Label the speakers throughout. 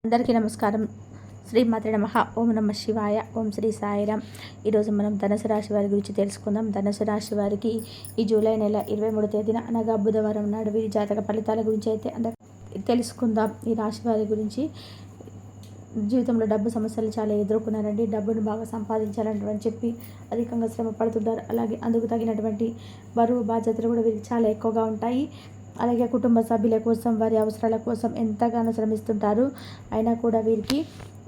Speaker 1: అందరికీ నమస్కారం. శ్రీమాత్రే నమః. ఓం నమ శివాయ. ఓం శ్రీ సాయిరామ్. ఈరోజు మనం ధనుసు రాశి వారి గురించి తెలుసుకుందాం. ధనుసు రాశి వారికి ఈ జూలై నెల 23వ తేదీన అనగా బుధవారం నాడు వీరి జాతక ఫలితాల గురించి అయితే తెలుసుకుందాం. ఈ రాశి వారి గురించి జీవితంలో డబ్బు సమస్యలు చాలా ఎదుర్కొన్నారండి. డబ్బును బాగా సంపాదించాలని చెప్పి అధికంగా శ్రమ పడుతుంటారు. అలాగే అందుకు తగినటువంటి బరువు బాధ్యతలు కూడా వీరికి చాలా ఎక్కువగా ఉంటాయి. అలాగే కుటుంబ సభ్యుల కోసం వారి అవసరాల కోసం ఎంతగానో శ్రమిస్తుంటారు. అయినా కూడా వీరికి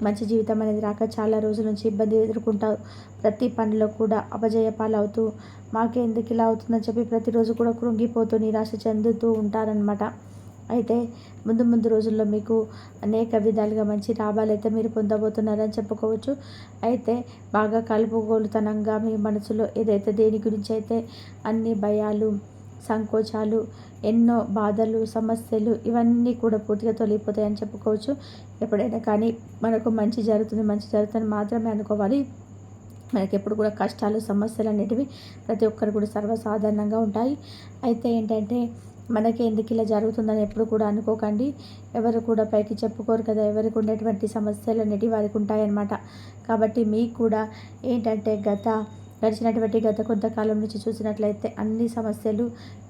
Speaker 1: మంచి జీవితం అనేది రాక చాలా రోజుల నుంచి ఇబ్బంది ఎదుర్కొంటారు. ప్రతి పనిలో కూడా అపజయ పాలవుతూ మాకే ఎందుకు ఇలా అవుతుందని చెప్పి ప్రతిరోజు కూడా కృంగిపోతూ నిరాశ చెందుతూ ఉంటారనమాట. అయితే ముందు రోజుల్లో మీకు అనేక విధాలుగా మంచి లాభాలు అయితే మీరు పొందబోతున్నారని చెప్పుకోవచ్చు. అయితే బాగా కలుపుగోలుతనంగా మీ మనసులో ఏదైతే దేని గురించి అయితే అన్ని భయాలు, సంకోచాలు, ఎన్నో బాధలు, సమస్యలు ఇవన్నీ కూడా పూర్తిగా తొలగిపోతాయని చెప్పుకోవచ్చు. ఎప్పుడైనా కానీ మనకు మంచి జరుగుతుంది మాత్రమే అనుకోవాలి. మనకి ఎప్పుడు కూడా కష్టాలు, సమస్యలు అనేటివి ప్రతి ఒక్కరు కూడా సర్వసాధారణంగా ఉంటాయి. అయితే ఏంటంటే మనకి ఎందుకు ఇలా జరుగుతుందని ఎప్పుడు కూడా అనుకోకండి. ఎవరు కూడా పైకి చెప్పుకోరు కదా. ఎవరికి ఉండేటువంటి సమస్యలు అనేటివి వారికి ఉంటాయన్నమాట. కాబట్టి మీకు కూడా ఏంటంటే గడిచినటువంటి గత కొంతకాలం నుంచి చూసినట్లయితే అన్ని సమస్యలు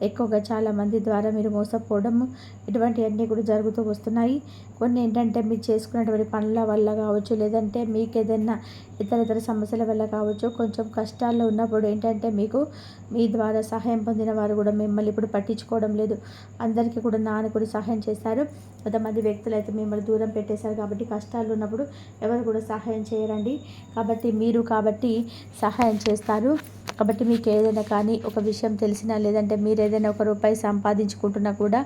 Speaker 1: ఎక్కువగా చాలామంది ద్వారా మీరు మోసపోవడము ఇటువంటివన్నీ కూడా జరుగుతూ వస్తున్నాయి. కొన్ని ఏంటంటే మీరు చేసుకున్నటువంటి పనుల వల్ల కావచ్చు, లేదంటే మీకు ఏదైనా ఇతర సమస్యల వల్ల కావచ్చు. కొంచెం కష్టాల్లో ఉన్నప్పుడు ఏంటంటే మీకు మీ ద్వారా సహాయం పొందిన వారు కూడా మిమ్మల్ని ఇప్పుడు పట్టించుకోవడం లేదు. అందరికీ కూడా కూడా సహాయం చేశారు. కొంతమంది వ్యక్తులు అయితే మిమ్మల్ని దూరం పెట్టేశారు. కాబట్టి కష్టాలు ఉన్నప్పుడు ఎవరు కూడా సహాయం చేయరండి. కాబట్టి సహాయం చేస్తారు. కాబట్టి మీకు ఏదైనా కానీ ఒక విషయం తెలిసినా, లేదంటే మీరు ఏదైనా ₹1 సంపాదించుకుంటున్నా కూడా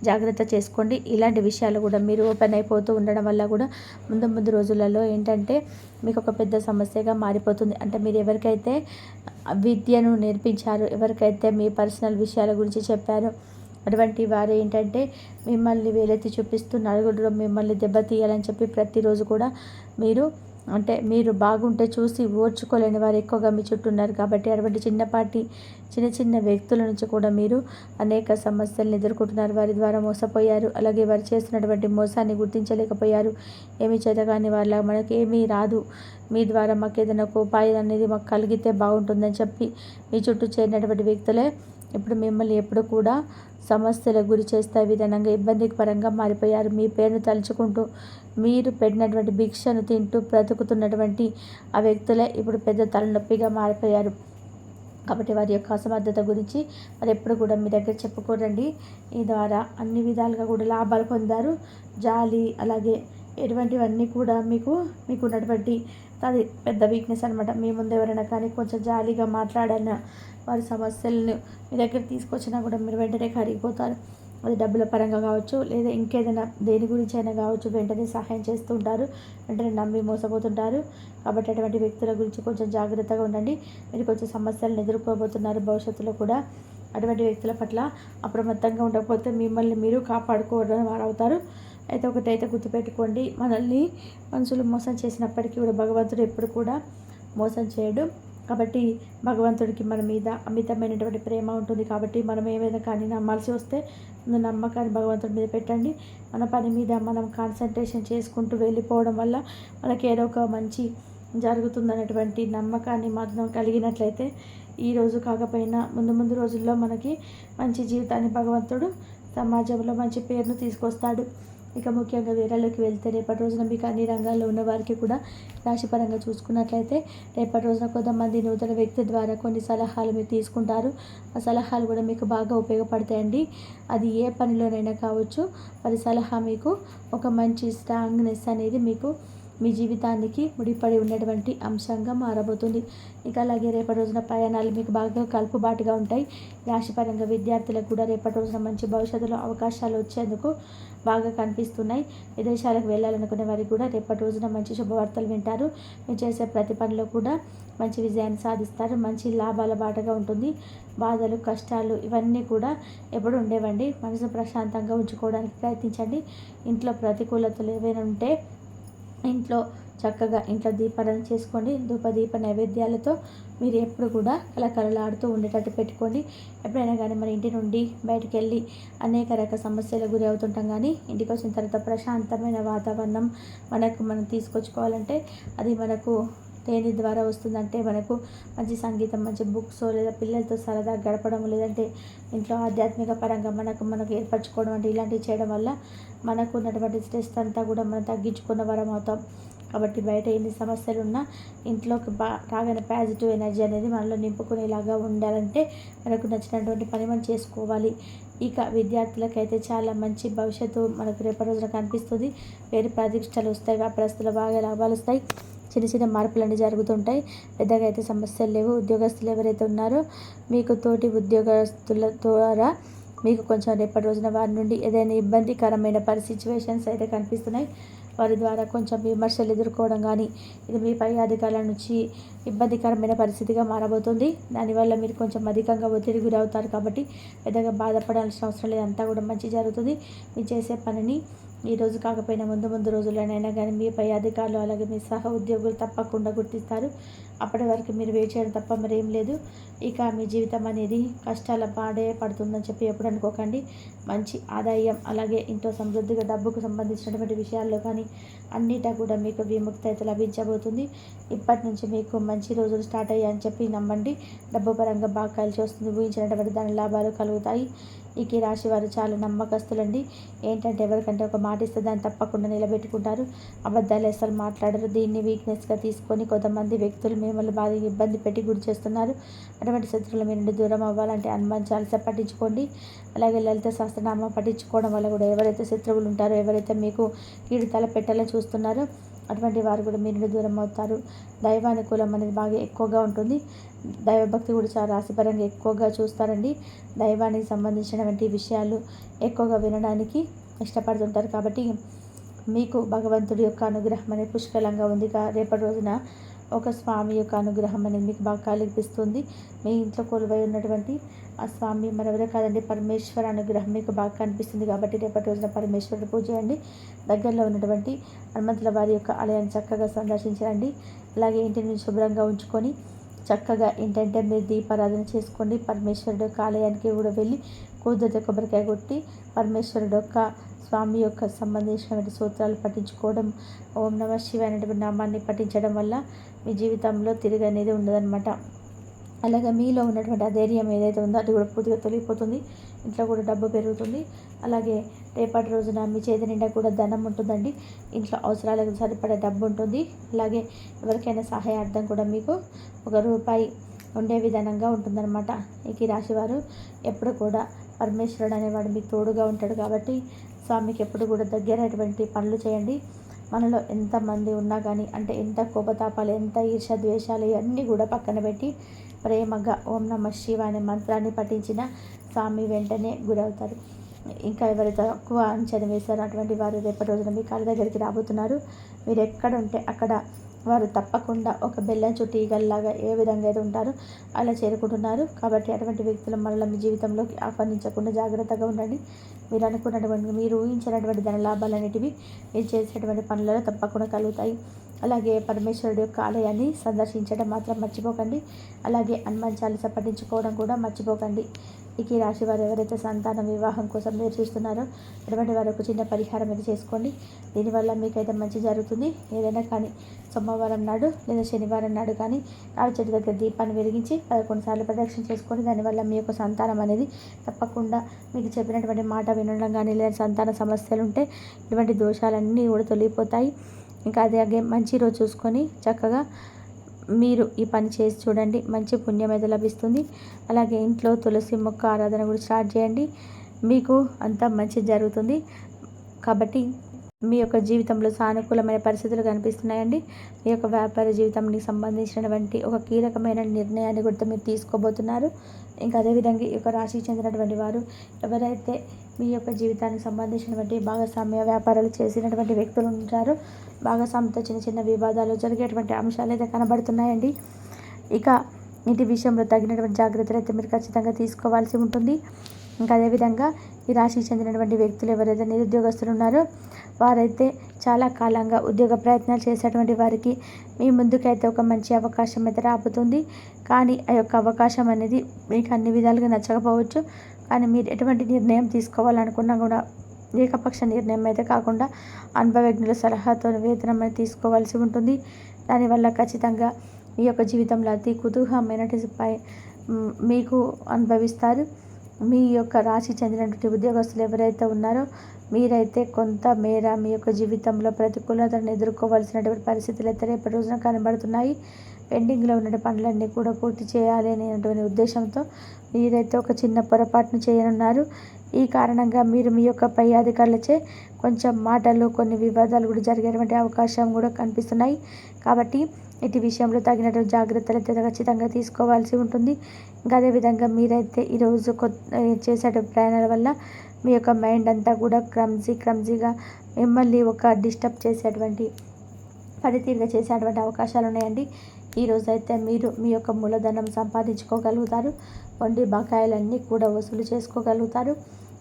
Speaker 1: జాగ్రత్త చేసుకోండి. ఇలాంటి విషయాలు కూడా మీరు ఓపెన్ అయిపోతూ ఉండడం వల్ల కూడా ముందు రోజులలో ఏంటంటే మీకు ఒక పెద్ద సమస్యగా మారిపోతుంది. అంటే మీరు ఎవరికైతే విద్యను నేర్పించారో, ఎవరికైతే మీ పర్సనల్ విషయాల గురించి చెప్పారో అటువంటి వారు ఏంటంటే మిమ్మల్ని వేలెత్తి చూపిస్తూ నలుగురిలో మిమ్మల్ని దెబ్బతీయాలని చెప్పి ప్రతిరోజు కూడా మీరు బాగుంటే చూసి ఓర్చుకోలేని వారు ఎక్కువగా మీ చుట్టూ ఉన్నారు. కాబట్టి అటువంటి చిన్న వ్యక్తుల నుంచి కూడా మీరు అనేక సమస్యలను ఎదుర్కొంటున్నారు. వారి ద్వారా మోసపోయారు. అలాగే వారు చేస్తున్నటువంటి మోసాన్ని గుర్తించలేకపోయారు. ఏమీ చేతగాని వాళ్ళ మనకి ఏమీ రాదు, మీ ద్వారా మాకు ఏదైనా ఒక ఉపాయం అనేది మాకు కలిగితే బాగుంటుందని చెప్పి మీ చుట్టూ చేరినటువంటి వ్యక్తులే ఇప్పుడు మిమ్మల్ని ఎప్పుడు కూడా సమస్యలకు గురి చేస్తే విధానంగా ఇబ్బందికి పరంగా మారిపోయారు. మీ పేరును తలుచుకుంటూ మీరు పెట్టినటువంటి భిక్షను తింటూ బ్రతుకుతున్నటువంటి ఆ వ్యక్తులే ఇప్పుడు పెద్ద తలనొప్పిగా మారిపోయారు. కాబట్టి వారి యొక్క అసమర్థత గురించి మరి ఎప్పుడు కూడా మీ దగ్గర చెప్పుకోరండి. ఈ ద్వారా అన్ని విధాలుగా కూడా లాభాలు పొందారు. జాలి, అలాగే ఎటువంటివన్నీ కూడా మీకు ఉన్నటువంటి అది పెద్ద వీక్నెస్ అనమాట. మీ ముందు ఎవరైనా కానీ కొంచెం జాలీగా మాట్లాడినా, వారి సమస్యలను మీ దగ్గర తీసుకొచ్చినా కూడా మీరు వెంటనే కరిగిపోతారు. అది డబ్బుల పరంగా కావచ్చు, లేదా ఇంకేదైనా దేని గురించి అయినా కావచ్చు, వెంటనే సహాయం చేస్తూ ఉంటారు. వెంటనే నమ్మి మోసపోతుంటారు. కాబట్టి అటువంటి వ్యక్తుల గురించి కొంచెం జాగ్రత్తగా ఉండండి. మీరు కొంచెం సమస్యలను ఎదుర్కోబోతున్నారు భవిష్యత్తులో కూడా. అటువంటి వ్యక్తుల పట్ల అప్రమత్తంగా ఉండకపోతే మిమ్మల్ని మీరు కాపాడుకోవడం వారు అవుతారు. అయితే ఒకటైతే గుర్తుపెట్టుకోండి, మనల్ని మనుషులు మోసం చేసినప్పటికీ కూడా భగవంతుడు ఎప్పుడు కూడా మోసం చేయడు. కాబట్టి భగవంతుడికి మన మీద అమితమైనటువంటి ప్రేమ ఉంటుంది. కాబట్టి మనం ఏమైనా కానీ నమ్మాల్సి వస్తే నమ్మకాన్ని భగవంతుడి మీద పెట్టండి. మన పని మీద మనం కాన్సన్ట్రేషన్ చేసుకుంటూ వెళ్ళిపోవడం వల్ల మనకి ఏదో ఒక మంచి జరుగుతుందనేటువంటి నమ్మకాన్ని మాత్రం కలిగినట్లయితే ఈరోజు కాకపోయినా ముందు రోజుల్లో మనకి మంచి జీవితాన్ని భగవంతుడు సమాజంలో మంచి పేరును తీసుకొస్తాడు. ఇక ముఖ్యంగా వేరేలోకి వెళ్తే రేపటి రోజున మీకు అన్ని రంగాల్లో ఉన్న వారికి కూడా రాశిపరంగా చూసుకున్నట్లయితే రేపటి రోజున కొంతమంది నూతన వ్యక్తి ద్వారా కొన్ని సలహాలు మీరు తీసుకుంటారు. ఆ సలహాలు కూడా మీకు బాగా ఉపయోగపడతాయండి. అది ఏ పనిలోనైనా కావచ్చు. వారి సలహా మీకు ఒక మంచి స్ట్రాంగ్నెస్ అనేది మీకు మీ జీవితానికి ముడిపడి ఉన్నటువంటి అంశంగా మారబోతుంది. ఇక అలాగే రేపటి రోజున ప్రయాణాలు మీకు బాగా కలుపుబాటుగా ఉంటాయి. రాశిపరంగా విద్యార్థులకు కూడా రేపటి రోజున మంచి భవిష్యత్తులో అవకాశాలు వచ్చేందుకు బాగా కనిపిస్తున్నాయి. విదేశాలకు వెళ్ళాలనుకునే వారికి కూడా రేపటి రోజున మంచి శుభవార్తలు వింటారు. మీరు చేసే ప్రతి పనిలో కూడా మంచి విజయాన్ని సాధిస్తారు. మంచి లాభాల బాటగా ఉంటుంది. బాధలు, కష్టాలు ఇవన్నీ కూడా ఎప్పుడు ఉండేవండి. మనసు ప్రశాంతంగా ఉంచుకోవడానికి ప్రయత్నించండి. ఇంట్లో ప్రతికూలతలు ఏవైనా ఉంటే ఇంట్లో చక్కగా ఇంట్లో దీపారాధన చేసుకోండి. ధూపదీప నైవేద్యాలతో మీరు ఎప్పుడు కూడా కలకలలాడుతూ ఉండేటట్టు పెట్టుకోండి. ఎప్పుడైనా కానీ మన ఇంటి నుండి బయటికి వెళ్ళి అనేక రకాల సమస్యలకు గురి అవుతుంటాం, కానీ ఇంటికి వచ్చిన తర్వాత ప్రశాంతమైన వాతావరణం మనం తీసుకొచ్చుకోవాలంటే అది మనకు దేని ద్వారా వస్తుందంటే మనకు మంచి సంగీతం, మంచి బుక్స్, లేదా పిల్లలతో సరదా గడపడం, లేదంటే ఇంట్లో ఆధ్యాత్మిక పరంగా మనకు ఏర్పరచుకోవడం అంటే ఇలాంటివి చేయడం వల్ల మనకు ఉన్నటువంటి స్ట్రెస్ అంతా కూడా మనం తగ్గించుకున్న వరం అవుతాం. కాబట్టి బయట ఎన్ని సమస్యలు ఉన్నా ఇంట్లోకి రాగానే పాజిటివ్ ఎనర్జీ అనేది మనలో నింపుకునేలాగా ఉండాలంటే మనకు నచ్చినటువంటి పని మనం చేసుకోవాలి. ఇక విద్యార్థులకైతే చాలా మంచి భవిష్యత్తు మనకు రేపటి రోజున కనిపిస్తుంది. పేరు ప్రతిష్టలు వస్తాయి, వ్యాపారస్తులు బాగా లాభాలు వస్తాయి. చిన్న చిన్న మార్పులన్నీ జరుగుతుంటాయి. పెద్దగా అయితే సమస్యలు లేవు. ఉద్యోగస్తులు ఎవరైతే ఉన్నారో మీకు తోటి ఉద్యోగస్తుల ద్వారా మీకు కొంచెం రేపటి రోజున వారి నుండి ఏదైనా ఇబ్బందికరమైన సిచ్యువేషన్స్ అయితే కనిపిస్తున్నాయి. వారి ద్వారా కొంచెం విమర్శలు ఎదుర్కోవడం కానీ ఇది మీ పై అధికారుల నుంచి ఇబ్బందికరమైన పరిస్థితిగా మారబోతుంది. దానివల్ల మీరు కొంచెం అధికంగా ఒత్తిడి గురవుతారు. కాబట్టి పెద్దగా బాధపడాల్సిన అవసరం లేదు. అంతా కూడా మంచి జరుగుతుంది. మీరు చేసే పనిని ఈరోజు కాకపోయినా ముందు రోజుల్లోనైనా కానీ మీ పై అధికారులు అలాగే మీ సహ ఉద్యోగులు తప్పకుండా గుర్తిస్తారు. అప్పటి వరకు మీరు వెయిట్ చేయడం తప్ప మరేం లేదు. ఇక మీ జీవితం అనేది కష్టాల పాడే పడుతుందని చెప్పి ఎప్పుడు అనుకోకండి. మంచి ఆదాయం అలాగే ఇంట్లో సమృద్ధిగా డబ్బుకు సంబంధించినటువంటి విషయాల్లో కానీ అన్నిటా కూడా మీకు విముక్తి అయితే లభించబోతుంది. ఇప్పటి నుంచి మీకు మంచి రోజులు స్టార్ట్ అయ్యాయని చెప్పి నమ్మండి. డబ్బు పరంగా బాగా కలిసి వస్తుంది. ఊహించినటువంటి దాని లాభాలు కలుగుతాయి. ఈ రాశి వారు చాలా నమ్మకస్తులండి. ఏంటంటే ఎవరికంటే ఒక మాట ఇస్తే దాన్ని తప్పకుండా నిలబెట్టుకుంటారు. అబద్ధాలు అసలు మాట్లాడరు. దీన్ని వీక్నెస్గా తీసుకొని కొంతమంది వ్యక్తులు మిమ్మల్ని బాగా ఇబ్బంది పెట్టి గురి చేస్తున్నారు. అటువంటి శత్రువుల మీ నుండి దూరం అవ్వాలంటే హనుమాన్ చాలీసా పఠించుకోండి. అలాగే లలిత సహస్రనామం పఠించుకోవడం వల్ల కూడా ఎవరైతే శత్రువులు ఉంటారో, ఎవరైతే మీకు కీడు తల పెట్టాలని చూస్తున్నారో అటువంటి వారు కూడా మీ నుండి దూరం అవుతారు. దైవానుకూలం అనేది బాగా ఎక్కువగా ఉంటుంది. దైవభక్తి కూడా చాలా రాశిపరంగా ఎక్కువగా చూస్తారండి. దైవానికి సంబంధించినటువంటి విషయాలు ఎక్కువగా వినడానికి ఇష్టపడుతుంటారు. కాబట్టి మీకు భగవంతుడి యొక్క అనుగ్రహం అనేది పుష్కలంగా ఉంది. రేపటి రోజున ఒక స్వామి యొక్క అనుగ్రహం అనేది మీకు బాగా కల్పిస్తుంది. మీ ఇంట్లో కొలువై ఉన్నటువంటి ఆ స్వామి మరెవరే కాదండి, పరమేశ్వర అనుగ్రహం మీకు బాగా కనిపిస్తుంది. కాబట్టి రేపటి రోజున పరమేశ్వరుడు పూజ చేయండి. దగ్గరలో ఉన్నటువంటి హనుమంతుల వారి యొక్క ఆలయాన్ని చక్కగా సందర్శించండి. అలాగే ఇంటిని శుభ్రంగా ఉంచుకొని చక్కగా ఏంటంటే మీరు దీపారాధన చేసుకోండి. పరమేశ్వరుడు యొక్క ఆలయానికి కూడా వెళ్ళి కుదిరితే కొబ్బరికాయ కొట్టి పరమేశ్వరుడు యొక్క స్వామి యొక్క సంబంధించినటువంటి సూత్రాలు పఠించుకోవడం, ఓం నమః శివాయ అనేటువంటి నామాన్ని పఠించడం వల్ల మీ జీవితంలో తిరిగి అనేది ఉండదన్నమాట. అలాగే మీలో ఉన్నటువంటి ధైర్యం ఏదైతే ఉందో అది కూడా పూర్తిగా తొలగిపోతుంది. ఇంట్లో కూడా డబ్బు పెరుగుతుంది. అలాగే రేపటి రోజున మీ చేతి నిండా కూడా ధనం ఉంటుందండి. ఇంట్లో అవసరాలకు సరిపడే డబ్బు ఉంటుంది. అలాగే ఎవరికైనా సహాయార్థం కూడా మీకు ₹1 ఉండే విధానంగా ఉంటుందన్నమాట. ఈ రాశివారు ఎప్పుడు కూడా పరమేశ్వరుడు అనేవాడు మీకు తోడుగా ఉంటాడు. కాబట్టి స్వామికి ఎప్పుడు కూడా దగ్గరైనటువంటి పనులు చేయండి. మనలో ఎంతమంది ఉన్నా కానీ అంటే ఎంత కోపతాపాలు, ఎంత ఈర్ష ద్వేషాలు ఇవన్నీ కూడా పక్కన పెట్టి ప్రేమగా ఓం నమః శివాయ అనే మంత్రాన్ని పఠించిన స్వామి వెంటనే గురవుతారు. ఇంకా ఎవరైతే తక్కువ అంచనా వేశారో అటువంటి వారు రేపటి రోజున మీ కాళ్ళ దగ్గరికి రాబోతున్నారు. మీరు ఎక్కడ ఉంటే అక్కడ వారు తప్పకుండా ఒక బెల్లం చుట్టూ ఈగల్లాగా ఏ విధంగా అయితే ఉంటారో అలా చేరుకుంటున్నారు. కాబట్టి అటువంటి వ్యక్తులు మళ్ళీ మీ జీవితంలోకి ఆహ్వానించకుండా జాగ్రత్తగా ఉండండి. మీరు అనుకున్నటువంటి, మీరు ఊహించినటువంటి ధన లాభాలన్నిటివి మీరు చేసేటువంటి పనులలో తప్పకుండా కలుగుతాయి. అలాగే పరమేశ్వరుడు యొక్క ఆలయాన్ని సందర్శించడం మాత్రం మర్చిపోకండి. అలాగే హనుమాన్ చాలీసా పఠించుకోవడం కూడా మర్చిపోకండి. ఈ రాశి వారు ఎవరైతే సంతానం వివాహం కోసం మీరు చూస్తున్నారో అటువంటి వారు ఒక చిన్న పరిహారం అయితే చేసుకోండి. దీనివల్ల మీకైతే మంచి జరుగుతుంది. ఏదైనా కానీ సోమవారం నాడు లేదా శనివారం నాడు కానీ రావి చెట్టు దగ్గర దీపాన్ని వెలిగించి 11 సార్లు ప్రదక్షిణ చేసుకోండి. దానివల్ల మీ యొక్క సంతానం అనేది తప్పకుండా మీకు చెప్పినటువంటి మాట వినడం కానీ లేదా సంతాన సమస్యలు ఉంటే ఇటువంటి దోషాలన్నీ కూడా తొలగిపోతాయి. ఇంకా అలాగే మంచి రోజు చూసుకొని చక్కగా మీరు ఈ పని చేసి చూడండి. మంచి పుణ్యం అయితే లభిస్తుంది. అలాగే ఇంట్లో తులసి మొక్క ఆరాధన కూడా స్టార్ట్ చేయండి. మీకు అంతా మంచి జరుగుతుంది. కాబట్టి మీ యొక్క జీవితంలో సానుకూలమైన పరిస్థితులు కనిపిస్తున్నాయండి. మీ యొక్క వ్యాపార జీవితానికి సంబంధించినటువంటి ఒక కీలకమైన నిర్ణయాన్ని కూడా మీరు తీసుకోబోతున్నారు. ఇంకా అదేవిధంగా ఈ యొక్క రాశికి చెందినటువంటి వారు ఎవరైతే మీ యొక్క జీవితానికి సంబంధించినటువంటి భాగస్వామ్య వ్యాపారాలు చేసినటువంటి వ్యక్తులు ఉంటారో భాగస్వామితో చిన్న చిన్న వివాదాలు జరిగేటువంటి అంశాలు అయితే కనబడుతున్నాయండి. ఇక ఇంటి విషయంలో తగినటువంటి జాగ్రత్తలు అయితే మీరు ఖచ్చితంగా తీసుకోవాల్సి ఉంటుంది. ఇంకా అదేవిధంగా ఈ రాశికి చెందినటువంటి వ్యక్తులు ఎవరైతే నిరుద్యోగస్తులు ఉన్నారో వారైతే చాలా కాలంగా ఉద్యోగ ప్రయత్నాలు చేసేటువంటి వారికి మీ ముందుకైతే ఒక మంచి అవకాశం అయితే రాబోతుంది. కానీ ఆ యొక్క అవకాశం అనేది మీకు అన్ని విధాలుగా నచ్చకపోవచ్చు. కానీ మీరు ఎటువంటి నిర్ణయం తీసుకోవాలనుకున్నా కూడా ఏకపక్ష నిర్ణయం అయితే కాకుండా అనుభవజ్ఞుల సలహాతో వేతనం అనేది తీసుకోవాల్సి ఉంటుంది. దానివల్ల ఖచ్చితంగా మీ యొక్క జీవితంలో అతి కుతూహలమైనటిపై మీకు అనుభవిస్తారు. మీ యొక్క రాశికి చెందినటువంటి ఉద్యోగస్తులు ఎవరైతే ఉన్నారో మీరైతే కొంత మేర మీ యొక్క జీవితంలో ప్రతికూలతను ఎదుర్కోవాల్సినటువంటి పరిస్థితులు అయితే రేపటి రోజున కనబడుతున్నాయి. పెండింగ్లో ఉన్న పనులన్నీ కూడా పూర్తి చేయాలి అనేటువంటి ఉద్దేశంతో మీరైతే ఒక చిన్న పొరపాటును చేయనున్నారు. ఈ కారణంగా మీరు మీ యొక్క పై అధికారులచే కొంచెం మాటలు కొన్ని వివాదాలు కూడా జరిగేటువంటి అవకాశం కూడా కనిపిస్తున్నాయి. కాబట్టి ఇటు విషయంలో తగినటువంటి జాగ్రత్తలు అయితే ఖచ్చితంగా తీసుకోవాల్సి ఉంటుంది. ఇంకా అదేవిధంగా మీరైతే ఈరోజు చేసేటువంటి ప్రయాణాల వల్ల మీ యొక్క మైండ్ అంతా కూడా క్రమ్జీగా మిమ్మల్ని ఒక డిస్టర్బ్ చేసేటువంటి పనితీరుగా చేసేటువంటి అవకాశాలు ఉన్నాయండి. ఈరోజు అయితే మీరు మీ యొక్క మూలధనం సంపాదించుకోగలుగుతారు. వండి బకాయిలన్నీ కూడా వసూలు చేసుకోగలుగుతారు.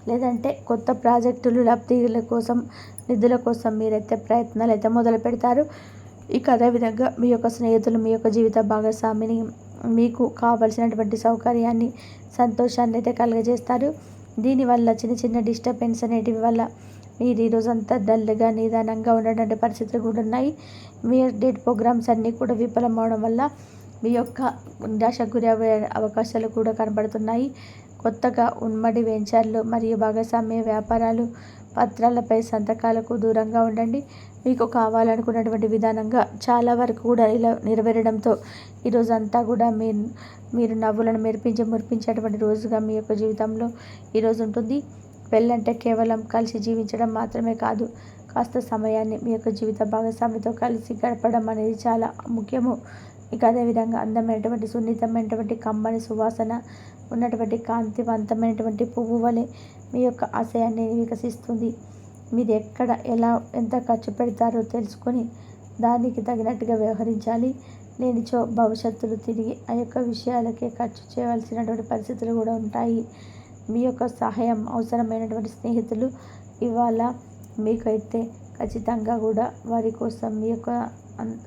Speaker 1: లేదంటే కొత్త ప్రాజెక్టులు లబ్ధిల కోసం నిధుల కోసం మీరైతే ప్రయత్నాలు అయితే మొదలు పెడతారు. ఇక అదేవిధంగా మీ యొక్క స్నేహితులు మీ యొక్క జీవిత భాగస్వామిని మీకు కావలసినటువంటి సౌకర్యాన్ని సంతోషాన్ని అయితే కలుగజేస్తారు. దీనివల్ల చిన్న చిన్న డిస్టర్బెన్స్ అనేటివి వల్ల మీరు ఈరోజంతా డల్గా నిదానంగా ఉండేటువంటి పరిస్థితులు కూడా ఉన్నాయి. మీ డేట్ ప్రోగ్రామ్స్ అన్నీ కూడా విఫలం అవడం వల్ల మీ యొక్క నిరాశకు గురి అయ్యే అవకాశాలు కూడా కనబడుతున్నాయి. కొత్తగా ఉమ్మడి వెంచర్లు మరియు భాగస్వామ్య వ్యాపారాలు పత్రాలపై సంతకాలకు దూరంగా ఉండండి. మీకు కావాలనుకున్నటువంటి విధానంగా చాలా వరకు కూడా ఇలా నెరవేరడంతో ఈరోజంతా కూడా మీరు నవ్వులను మురిపించేటువంటి రోజుగా మీ యొక్క జీవితంలో ఈరోజు ఉంటుంది. పెళ్ళంటే కేవలం కలిసి జీవించడం మాత్రమే కాదు, కాస్త సమయాన్ని మీ యొక్క జీవిత భాగస్వామితో కలిసి గడపడం అనేది చాలా ముఖ్యము. ఇక అదేవిధంగా అందమైనటువంటి సున్నితమైనటువంటి కమ్మని సువాసన ఉన్నటువంటి కాంతివంతమైనటువంటి పువ్వు వలె మీ యొక్క ఆశయాన్ని వికసిస్తుంది. మీరు ఎక్కడ ఎలా ఎంత ఖర్చు పెడతారో తెలుసుకొని దానికి తగినట్టుగా వ్యవహరించాలి. లేనిచో భవిష్యత్తులో తిరిగి ఆ యొక్క విషయాలకే ఖర్చు చేయవలసినటువంటి పరిస్థితులు కూడా ఉంటాయి. మీ యొక్క సహాయం అవసరమైనటువంటి స్నేహితులు ఇవాళ మీకైతే ఖచ్చితంగా కూడా వారి కోసం మీ యొక్క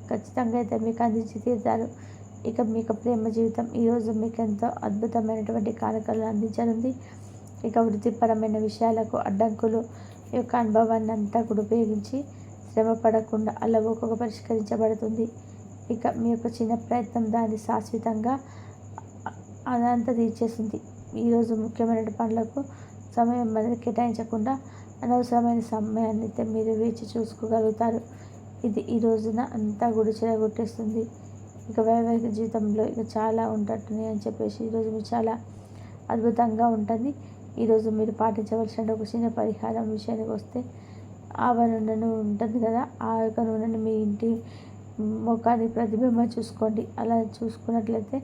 Speaker 1: ఖచ్చితంగా అయితే మీకు అందించి తీరుతారు. ఇక మీ యొక్క ప్రేమ జీవితం ఈరోజు మీకు ఎంతో అద్భుతమైనటువంటి కానుకలు అందించనుంది. ఇక వృత్తిపరమైన విషయాలకు అడ్డంకులు మీ యొక్క అనుభవాన్ని అంతా కూడా ఉపయోగించి శ్రమ పడకుండా అలవోకగా పరిష్కరించబడుతుంది. ఇక మీ యొక్క చిన్న ప్రయత్నం దాన్ని శాశ్వతంగా అదంతా తీర్చేస్తుంది. ఈరోజు ముఖ్యమైన పనులకు సమయం అనేది కేటాయించకుండా అనవసరమైన సమయాన్ని అయితే మీరు వేచి చూసుకోగలుగుతారు. ఇది ఈ రోజున అంతా కూడా చెడగొట్టేస్తుంది. ఇక వైవాహిక జీవితంలో ఇక చాలా ఉంటున్నాయి అని చెప్పేసి ఈరోజు మీరు చాలా అద్భుతంగా ఉంటుంది. ఈరోజు మీరు పాటించవలసిన ఒక చిన్న పరిహారం విషయానికి వస్తే ఆవ నూనె ఉంటుంది కదా, ఆ యొక్క నూనెని మీ ఇంటి ముఖానికి ప్రతిబింబం చూసుకోండి. అలా చూసుకున్నట్లయితే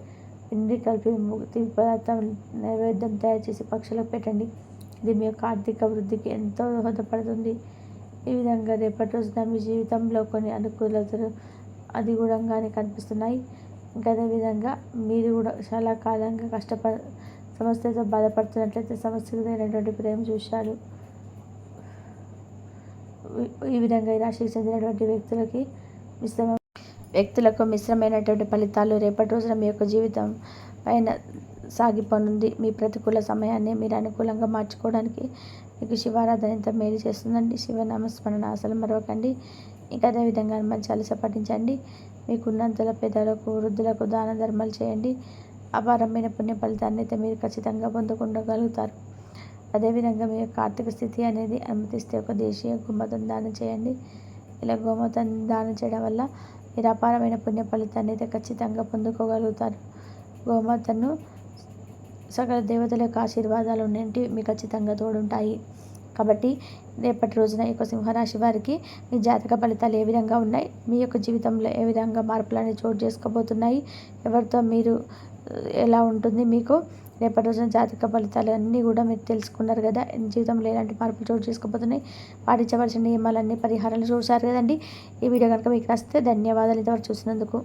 Speaker 1: పిండి కలిపి తీపి పదార్థం నైవేద్యం తయారు చేసి పక్షులకు పెట్టండి. ఇది మీ యొక్క ఆర్థిక వృద్ధికి ఎంతో దోహదపడుతుంది. ఈ విధంగా రేపటి రోజున మీ జీవితంలో కొన్ని అనుకూలతలు అధిగూఢంగానే కనిపిస్తున్నాయి. ఇంకా అదేవిధంగా మీరు కూడా చాలా కాలంగా సమస్యతో బాధపడుతున్నట్లయితే సమస్యకు తగినటువంటి ప్రేమ చూశారు. ఈ విధంగా ఈ రాశికి చెందినటువంటి వ్యక్తులకు మిశ్రమైనటువంటి ఫలితాలు రేపటి రోజున మీ యొక్క జీవితం పైన సాగిపోనుంది. మీ ప్రతికూల సమయాన్ని మీరు అనుకూలంగా మార్చుకోవడానికి మీకు శివారాధన ఎంత మేలు చేస్తుందండి. శివనామస్మరణ అసలు మరవకండి. ఇంకా అదేవిధంగా హనుమాన్ చాలీసా పఠించండి. మీకున్నంతల పేదలకు వృద్ధులకు దాన ధర్మాలు చేయండి. అపారమైన పుణ్య ఫలితాన్ని అయితే మీరు ఖచ్చితంగా పొందుకుండగలుగుతారు. అదేవిధంగా మీ యొక్క ఆర్థిక స్థితి అనేది అనుమతిస్తే ఒక దేశీయ గోమాతను దానం చేయండి. ఇలా గోమాతను దానం చేయడం వల్ల మీరు అపారమైన పుణ్య ఫలితాన్ని అయితే ఖచ్చితంగా పొందుకోగలుగుతారు. గోమాతను సకల దేవతల యొక్క ఆశీర్వాదాలు ఉన్నంటి మీకు ఖచ్చితంగా తోడుంటాయి. కాబట్టి రేపటి రోజున ఈ యొక్క సింహరాశి వారికి మీ జాతక ఫలితాలు ఏ విధంగా ఉన్నాయి, మీ యొక్క జీవితంలో ఏ విధంగా మార్పులు చోటు చేసుకోబోతున్నాయి, ఎవరితో మీరు ఎలా ఉంటుంది మీకు రేపటి రోజున జాతక ఫలితాలు అన్నీ కూడా మీరు తెలుసుకున్నారు కదా. జీవితంలో ఎలాంటి మార్పులు చోటు చేసుకోబోతున్నాయి, పాటించవలసిన నియమాలన్నీ పరిహారాలు చూశారు కదండి. ఈ వీడియో కనుక మీకు నచ్చితే ధన్యవాదాలు ఇంతవరకు చూసినందుకు.